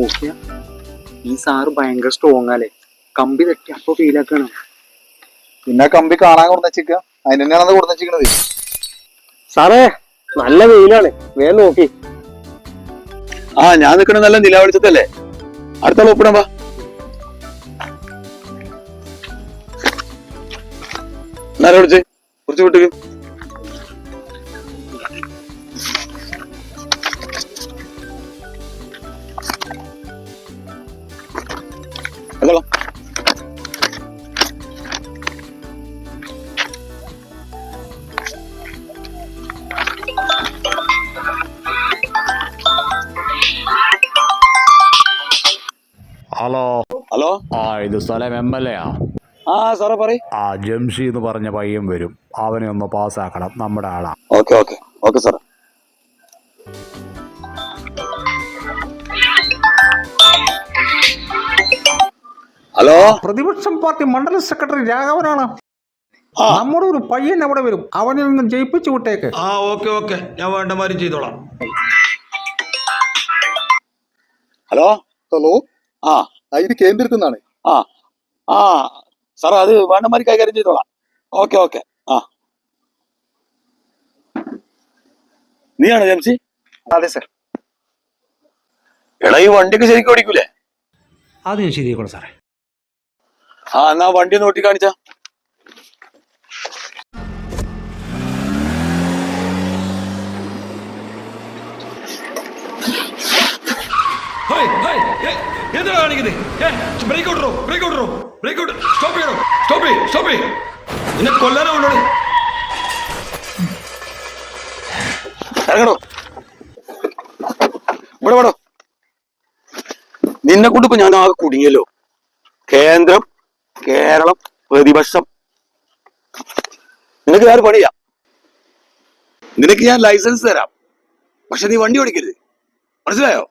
Okay, ഈ sir ഭയങ്കര strong അല്ലേ, കമ്പി തട്ടി അപ്പൊ ഫീലാക്കാണ്. പിന്നെ കമ്പി കാണാൻ കൊടുന്നേച്ചിക്ക, അതിന് തന്നെയാണത് കൊടുന്നേച്ചിക്കണത്. സാറേ നല്ല വെയിലാണ്, വേഗം നോക്കി. ആ ഞാൻ നിൽക്കണ നല്ല നിലാവെളിച്ചത്തല്ലേ, അടുത്ത ഒപ്പിടാൻ വാ. നേരെ വിളിച്ച് കുറച്ച് വിട്ടു. ഹലോ ഹലോ ഹലോ, ഇത് സ്ഥലം MLA ആ? ആ സാറേ പറയ്. ജംഷി എന്ന് പറഞ്ഞ പയ്യൻ വരും, അവനെ ഒന്ന് പാസ്സാക്കണം, നമ്മുടെ ആളാ. ഓക്കെ ഓക്കെ ഓക്കെ സാറേ. ഹലോ, പ്രതിപക്ഷം പാർട്ടി മണ്ഡലം സെക്രട്ടറി രാഘവനാണ്. നമ്മുടെ ഒരു പയ്യൻ അവിടെ വരും, അവനെ ഒന്ന് ജയിപ്പിച്ചു വിട്ടേക്ക്. ഓക്കെ ഓക്കെ, ഞാൻ വേണ്ട മാതിരി ചെയ്തോളാം. ഹലോ ഹലോ, ആ ഇത് കേന്ദ്രത്തിന്നാണ്. ആ ആ സാറേ, അത് വേണ്ടമാതിരി കൈകാര്യം ചെയ്തോളാം. Okay okay. ആ നീയാണോ ജംസി? അതെ സാർ. എടാ, ഈ വണ്ടിയൊക്കെ ശരിക്കും ഓടിക്കൂലേ? അത് ഞാൻ ശരിയാക്കണം സാറേ. ആ എന്നാ വണ്ടി ഒന്ന് ഓട്ടി കാണിച്ചാ. എന്താ കാണിക്കുന്നത്? ബ്രേക്ക് ഔട്ടോ, ബ്രേക്ക് ഔട്ടോ, ബ്രേക്ക് ഔട്ട്, സ്റ്റോപ്പ് ചെയ്യണോ? സ്റ്റോപ്പ് ചെയ്യ്, സ്റ്റോപ്പ് ചെയ്യ്. നിന്നെ കൊല്ലാനോ കൊണ്ടോണേ. ഇറങ്ങണോ, ഇവിടെ വേണോ? നിന്നെ കൊണ്ടിപ്പോ ഞാൻ ആകെ കുടുങ്ങിയല്ലോ. കേന്ദ്രം, കേരളം, പ്രതിപക്ഷം. നിനക്ക് ഞാൻ പണിയാ, നിനക്ക് ഞാൻ ലൈസൻസ് തരാം, പക്ഷെ നീ വണ്ടി ഓടിക്കരുത്, മനസ്സിലായോ?